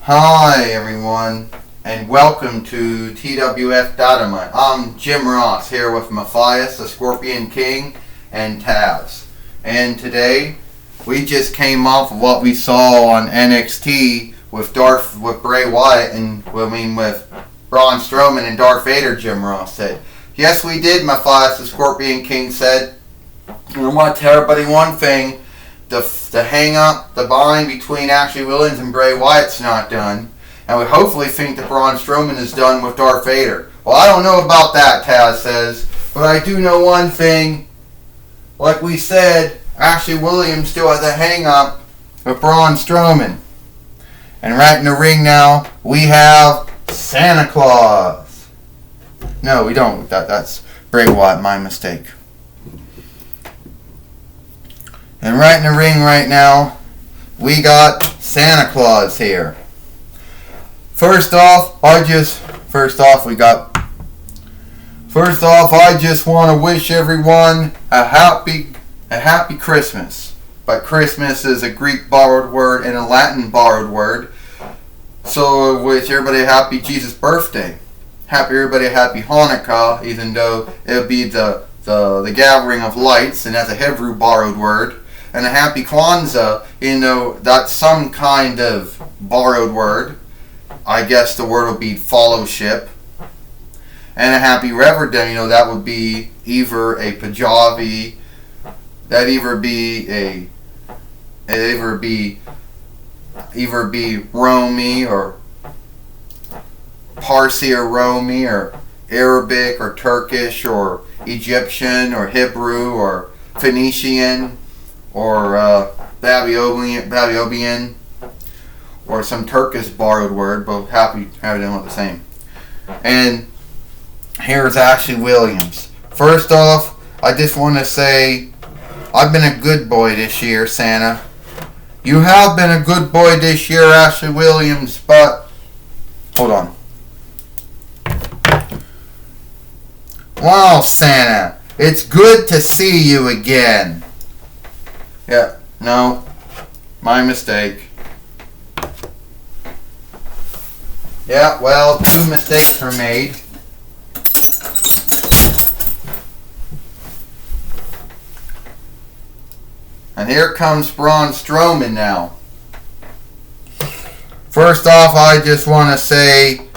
Hi everyone, and welcome to TWF Dynamite. I'm Jim Ross here with Matthias, the Scorpion King, and Taz. And today, we just came off of what we saw on NXT with Bray Wyatt with Braun Strowman and Darth Vader, Jim Ross said. Yes, we did, Matthias, the Scorpion King said. And I want to tell everybody one thing. The hang-up, the bind between Ashley Williams and Bray Wyatt's not done. And we hopefully think that Braun Strowman is done with Darth Vader. Well, I don't know about that, Taz says. But I do know one thing. Like we said, Ashley Williams still has a hang-up with Braun Strowman. And right in the ring now, we have Santa Claus. No, we don't. That's Bray Wyatt, my mistake. And right in the ring right now, we got Santa Claus here. First off, I just want to wish everyone a happy Christmas. But Christmas is a Greek borrowed word and a Latin borrowed word. So I wish everybody a happy Jesus birthday. Everybody a happy Hanukkah, even though it would be the gathering of lights, and that's a Hebrew borrowed word. And a happy Kwanzaa, that's some kind of borrowed word. I guess the word would be fellowship. And a happy Reverdom, that would be either a Punjabi, either be Romy or Parsi or Romy or Arabic or Turkish or Egyptian or Hebrew or Phoenician or Babylonian, or some Turkish borrowed word, but happy having them the same. And here's Ashley Williams. First off, I just want to say, I've been a good boy this year, Santa. You have been a good boy this year, Ashley Williams, but hold on. Wow, Santa, it's good to see you again. Yeah, no, my mistake. Yeah, well, 2 mistakes were made. And here comes Braun Strowman now. First off, I just want to say,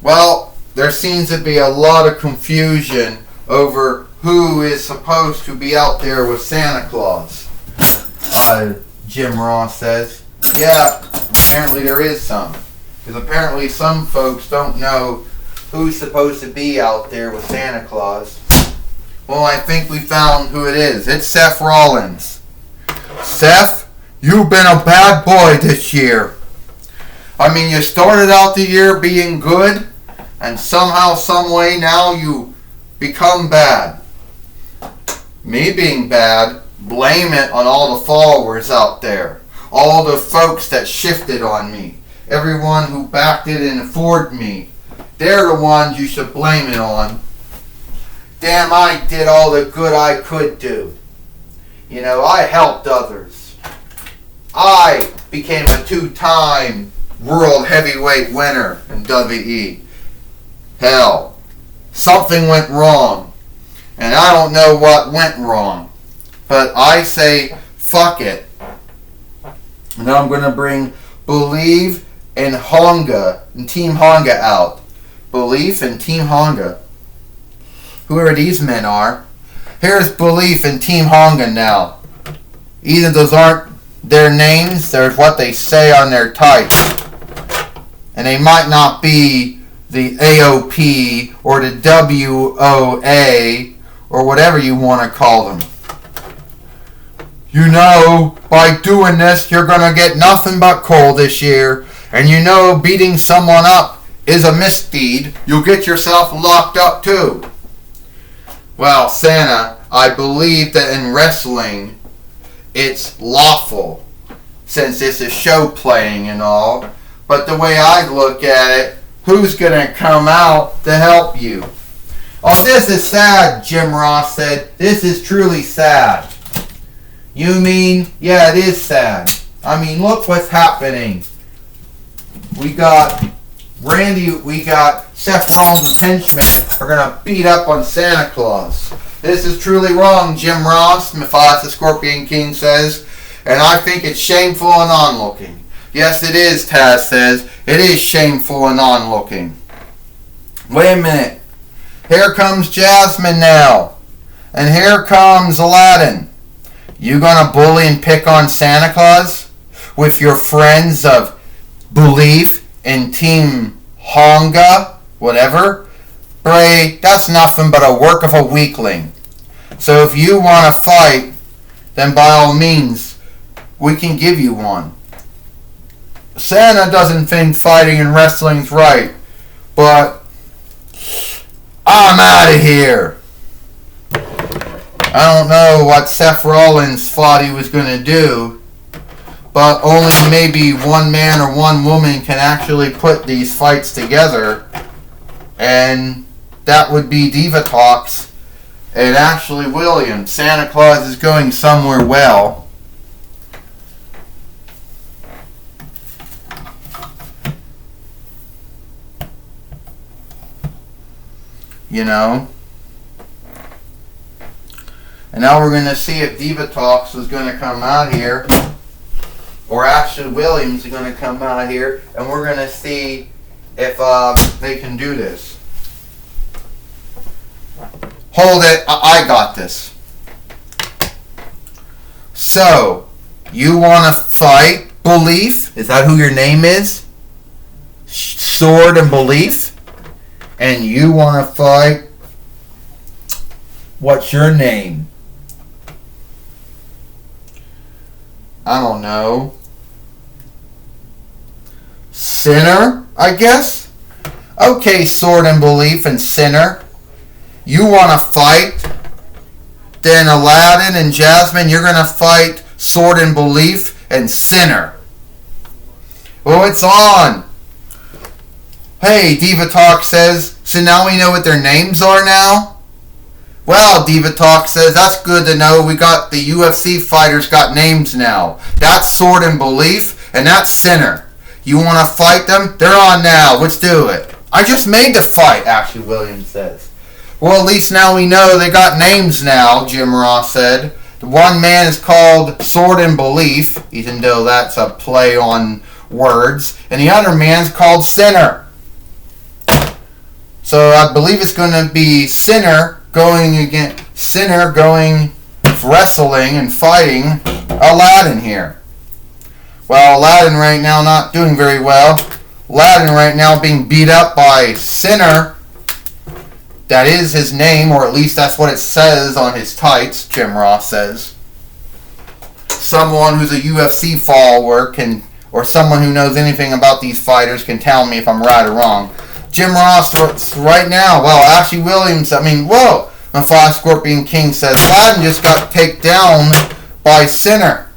well, there seems to be a lot of confusion over who is supposed to be out there with Santa Claus. Jim Ross says. Yeah, apparently there is some. Because apparently some folks don't know who's supposed to be out there with Santa Claus. Well, I think we found who it is. It's Seth Rollins. Seth, you've been a bad boy this year. I mean, you started out the year being good, and somehow, some way now you become bad. Me being bad, blame it on all the followers out there. All the folks that shifted on me. Everyone who backed it and forward me. They're the ones you should blame it on. Damn, I did all the good I could do. I helped others. I became a 2-time world heavyweight winner in WWE. Hell, something went wrong. And I don't know what went wrong. But I say, fuck it. And I'm going to bring Believe and Honga and Team Honga out. Belief and Team Honga. Whoever these men are. Here's Belief and Team Honga now. Either those aren't their names, there's what they say on their tights. And they might not be the AOP or the WOA or whatever you want to call them. By doing this, you're going to get nothing but coal this year. And beating someone up is a misdeed. You'll get yourself locked up too. Well, Santa, I believe that in wrestling, it's lawful, since it's a show playing and all. But the way I look at it, who's going to come out to help you? Oh, this is sad, Jim Ross said. This is truly sad. You mean, yeah, it is sad. I mean, look what's happening. We got Randy, we got Seth Rollins and henchmen are going to beat up on Santa Claus. This is truly wrong, Jim Ross, Matthias the Scorpion King says, and I think it's shameful and onlooking. Yes, it is, Taz says. It is shameful and onlooking. Wait a minute. Here comes Jasmine now. And here comes Aladdin. You gonna bully and pick on Santa Claus? With your friends of belief in Team Honga? Whatever? Bray, that's nothing but a work of a weakling. So if you want to fight, then by all means, we can give you one. Santa doesn't think fighting and wrestling's right, but I'm out of here. I don't know what Seth Rollins thought he was going to do, but only maybe one man or one woman can actually put these fights together, and that would be Diva Talks and Ashley Williams. Santa Claus is going somewhere well. You know? And now we're going to see if Diva Talks is going to come out here, or Ashley Williams is going to come out here, and we're going to see if they can do this. Hold it, I got this. So, you want to fight Belief? Is that who your name is? Sword and Belief? And you want to fight... What's your name? I don't know. Sinner, I guess? Okay, Sword and Belief and Sinner. You want to fight? Then Aladdin and Jasmine, you're going to fight Sword and Belief and Sinner. Well, it's on. Hey, Diva Talk says, so now we know what their names are now? Well, Diva Talk says, that's good to know. We got the UFC fighters got names now. That's Sword and Belief, and that's Sinner. You want to fight them? They're on now. Let's do it. I just made the fight, Ashley Williams says. Well, at least now we know they got names now, Jim Ross said. The one man is called Sword and Belief, even though that's a play on words, and the other man's called Sinner. So I believe it's going to be Sinner going wrestling and fighting Aladdin here. Well, Aladdin right now not doing very well. Aladdin right now being beat up by Sinner. That is his name, or at least that's what it says on his tights, Jim Ross says. Someone who's a UFC follower can, or someone who knows anything about these fighters can tell me if I'm right or wrong. Jim Ross right now, well, Ashley Williams, whoa! Matthias Scorpion King says, Aladdin just got taken down by Sinner.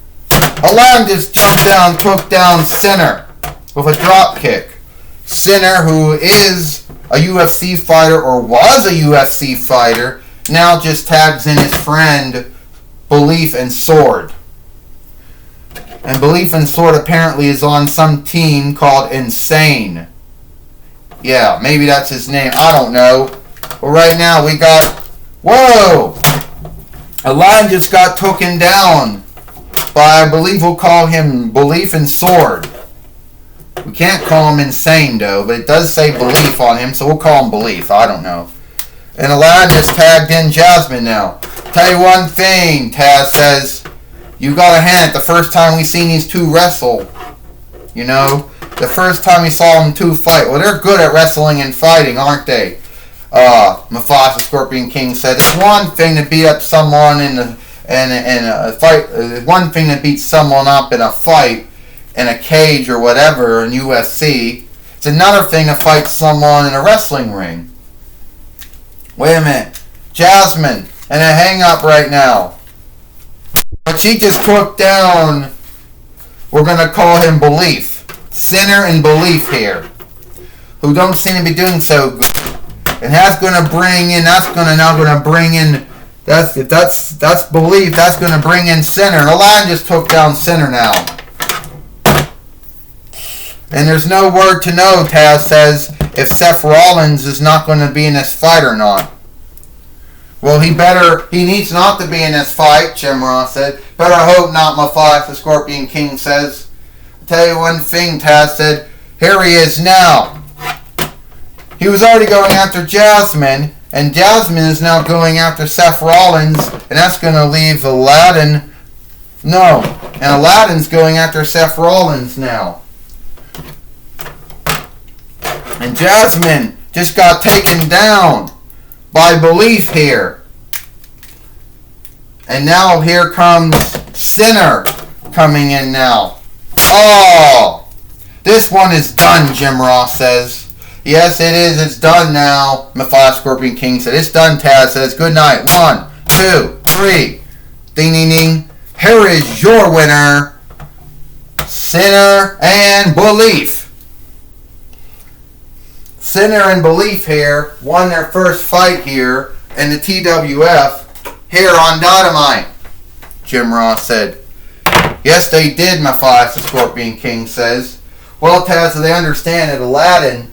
Aladdin just jumped down, took down Sinner with a drop kick. Sinner, who is a UFC fighter, or was a UFC fighter, now just tags in his friend Belief and Sword. And Belief and Sword apparently is on some team called Insane. Yeah, maybe that's his name. I don't know. But right now we got... Whoa! Aladdin just got taken down by, I believe we'll call him Belief and Sword. We can't call him Insane, though, but it does say Belief on him, so we'll call him Belief. I don't know. And Aladdin has tagged in Jasmine now. Tell you one thing, Taz says. You got a hint the first time we seen these two wrestle. You know? The first time we saw them two fight. Well, they're good at wrestling and fighting, aren't they? Matthias the Scorpion King said, it's one thing to beat up someone in a fight. One thing to beat someone up in a fight in a cage or whatever in UFC. It's another thing to fight someone in a wrestling ring. Wait a minute. Jasmine, and a hang up right now. But she just took down, we're going to call him Belief. Sinner and Belief here. Who don't seem to be doing so good. And that's going to bring in, that's Belief, that's going to bring in Sinner. Aladdin just took down Sinner now. And there's no word to know, Taz says, if Seth Rollins is not going to be in this fight or not. Well, he needs not to be in this fight, Jim Ross said. Better hope not, Matthias the Scorpion King says. I'll tell you one thing, Taz said. Here he is now. He was already going after Jasmine, and Jasmine is now going after Seth Rollins, and that's going to leave Aladdin. No, and Aladdin's going after Seth Rollins now. And Jasmine just got taken down by Belief here. And now here comes Sinner coming in now. Oh! This one is done, Jim Ross says. Yes, it is. It's done now. Matthias Scorpion King said. It's done, Taz says. Good night. 1, 2, 3. Ding, ding, ding. Here is your winner. Sinner and Belief. Sinner and Belief here won their first fight here in the TWF here on Dynamite, Jim Ross said. Yes, they did, Matthias the Scorpion King says. Well, Taz, they understand that Aladdin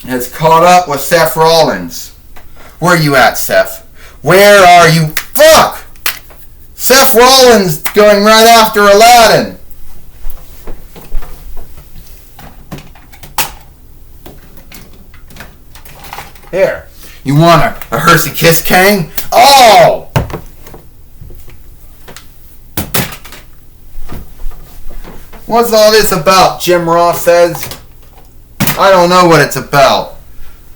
has caught up with Seth Rollins. Where are you at, Seth? Where are you? Fuck! Seth Rollins going right after Aladdin. Here. You want a Hershey Kiss King? Oh! What's all this about, Jim Ross says? I don't know what it's about,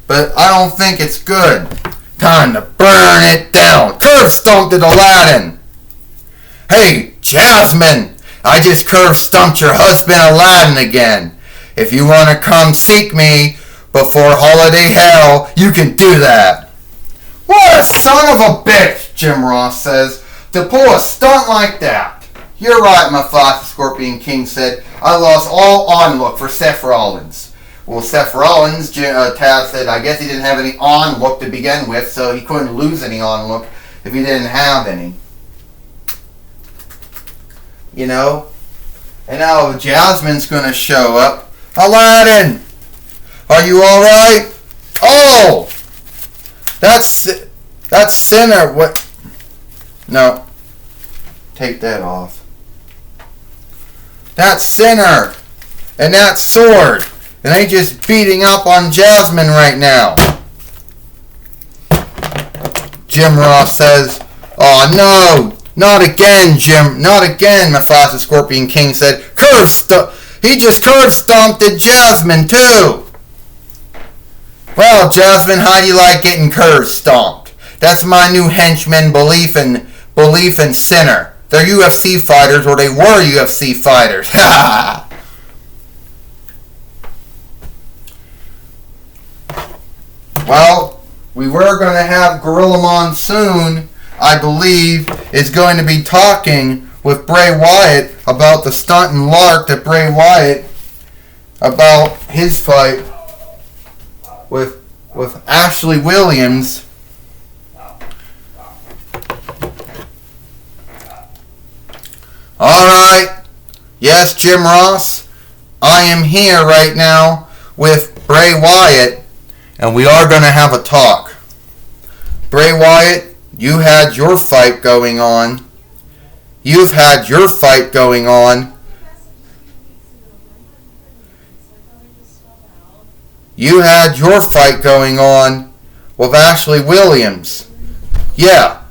but I don't think it's good. Time to burn it down. Curve stomped at Aladdin. Hey, Jasmine, I just curve stomped your husband Aladdin again. If you want to come seek me before holiday hell, you can do that. What a son of a bitch, Jim Ross says, to pull a stunt like that. You're right, Matthias the Scorpion King said. I lost all on-look for Seth Rollins. Well, Seth Rollins, Taz said, I guess he didn't have any on-look to begin with, so he couldn't lose any on-look if he didn't have any. You know? And now Jasmine's going to show up. Aladdin! Are you alright? Oh! That's Sinner. What? No. Take that off. That's Sinner. And that's Sword. And they just beating up on Jasmine right now. Jim Ross says, oh no. Not again, Jim. Not again, Matthias the Scorpion King said. He just curve stomped at Jasmine too. Well, Jasmine, how do you like getting curve stomped? That's my new henchman, Belief and Sinner. They're UFC fighters, or they were UFC fighters. Ha! Well, we were going to have Gorilla Monsoon, I believe, is going to be talking with Bray Wyatt about the stunt and lark that Bray Wyatt about his fight with Ashley Williams. Alright. Yes, Jim Ross. I am here right now with Bray Wyatt, and we are going to have a talk. Bray Wyatt, you had your fight going on. You've had your fight going on. You had your fight going on with Ashley Williams. Yeah.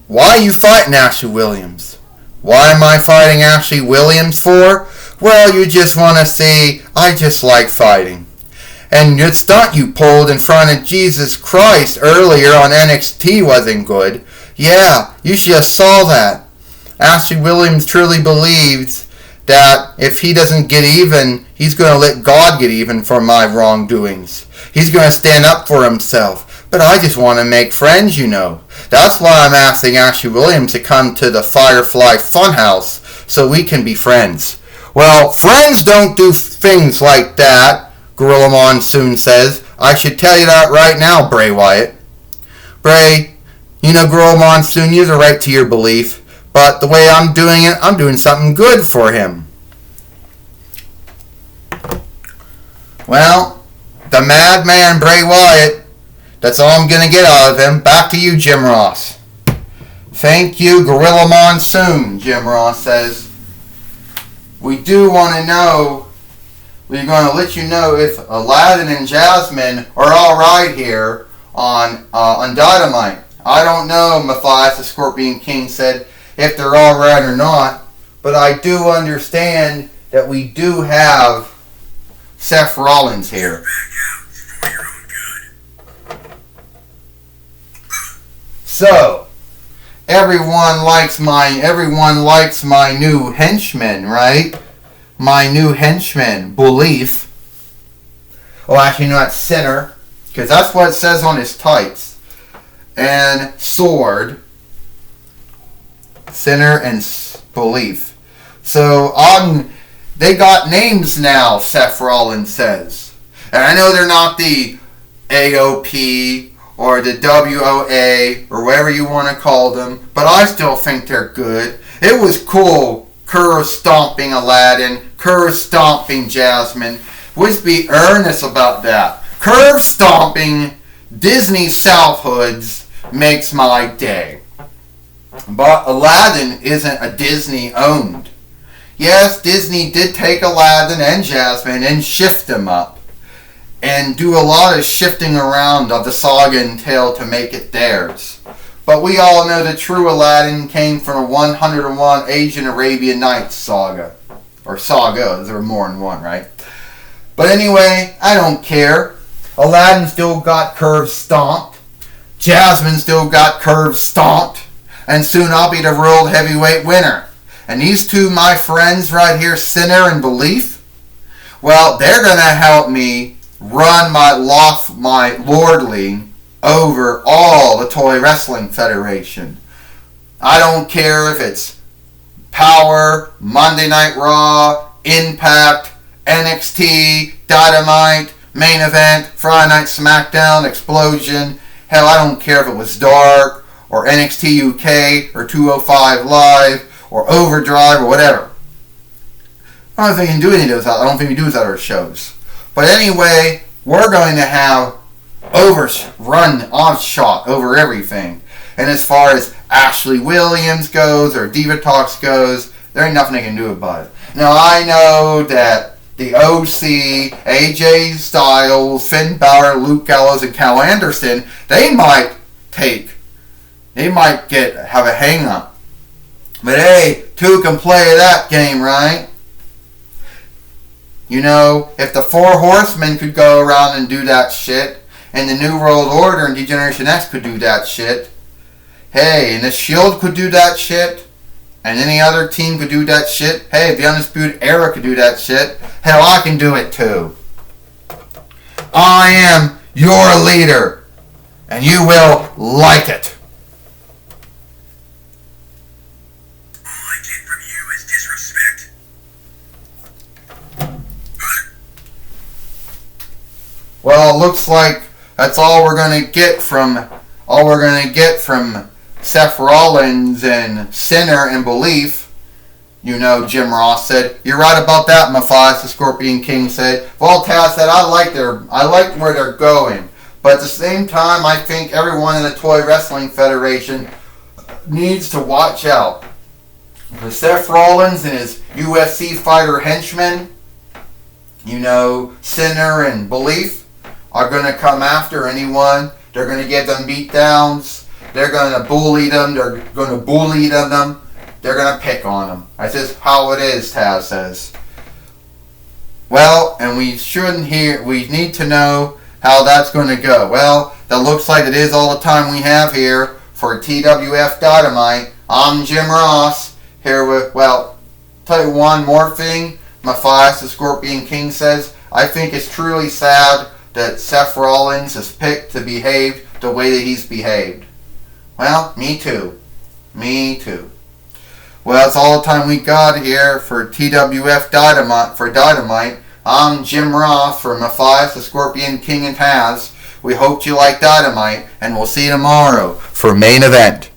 Why are you fighting Ashley Williams? Why am I fighting Ashley Williams for? Well, you just want to see, I just like fighting. And the stunt you pulled in front of Jesus Christ earlier on NXT wasn't good. Yeah, you just saw that. Ashley Williams truly believes that if he doesn't get even, he's going to let God get even for my wrongdoings. He's going to stand up for himself. But I just want to make friends, you know. That's why I'm asking Ashley Williams to come to the Firefly Funhouse so we can be friends. Well, friends don't do things like that, Gorilla Monsoon says. I should tell you that right now, Bray Wyatt. Bray, you know, Gorilla Monsoon, you have a right to your belief. But the way I'm doing it, I'm doing something good for him. Well, the madman Bray Wyatt, that's all I'm going to get out of him. Back to you, Jim Ross. Thank you, Gorilla Monsoon, Jim Ross says. We do want to know, we're going to let you know if Aladdin and Jasmine are alright here on Dynamite. I don't know, Matthias the Scorpion King said, if they're alright or not. But I do understand that we do have Seth Rollins here. So, everyone likes my new henchman, right? My new henchman, Belief. Oh, actually, no, that's Sinner, because that's what it says on his tights. And Sword. Sinner and Belief. So, they got names now, Seth Rollins says. And I know they're not the AOP or the WOA or whatever you want to call them, but I still think they're good. It was cool, curve stomping Aladdin, curve stomping Jasmine. Let's be earnest about that. Curve stomping Disney South Hoods makes my day. But Aladdin isn't a Disney owned. Yes, Disney did take Aladdin and Jasmine and shift them up and do a lot of shifting around of the saga and tale to make it theirs. But we all know the true Aladdin came from a 101 Asian Arabian Nights saga. Or sagas, there were more than one, right? But anyway, I don't care. Aladdin still got curves stomped. Jasmine still got curves stomped. And soon I'll be the world heavyweight winner. And these two, my friends right here, Sinner and Belief, well, they're going to help me run my lordly over all the Toy Wrestling Federation. I don't care if it's Power, Monday Night Raw, Impact, NXT, Dynamite, Main Event, Friday Night SmackDown, Explosion. Hell, I don't care if it was Dark, or NXT UK, or 205 Live, or Overdrive, or whatever. I don't think we can do any of those. I don't think we do those other shows. But anyway, we're going to have offshot over everything. And as far as Ashley Williams goes, or Diva Talks goes, there ain't nothing they can do about it. Now, I know that the OC, AJ Styles, Finn Balor, Luke Gallows, and Cal Anderson, they might have a hang-up. But hey, two can play that game, right? You know, if the Four Horsemen could go around and do that shit, and the New World Order and Degeneration X could do that shit, hey, and the Shield could do that shit, and any other team could do that shit, hey, the Undisputed Era could do that shit, hell, I can do it too. I am your leader, and you will like it. Well, it looks like that's all we're gonna get from Seth Rollins and Sinner and Belief. You know, Jim Ross said. You're right about that, Matthias the Scorpion King said. Voltaire said, I like where they're going. But at the same time, I think everyone in the Toy Wrestling Federation needs to watch out. For Seth Rollins and his UFC fighter henchmen, you know, Sinner and Belief, are going to come after anyone. They're going to give them beatdowns. They're going to bully them. They're going to bully them. They're going to pick on them. That's just how it is, Taz says. Well, and we need to know how that's going to go. Well, that looks like it is all the time we have here for TWF Dynamite. I'm Jim Ross, here with, well, tell you one more thing. Matthias the Scorpion King says, I think it's truly sad that Seth Rollins is picked to behave the way that he's behaved. Well, me too. Me too. Well, that's all the time we got here for TWF Dynamite. I'm Jim Ross for Matthias the Scorpion King and Taz. We hope you like Dynamite, and we'll see you tomorrow for Main Event.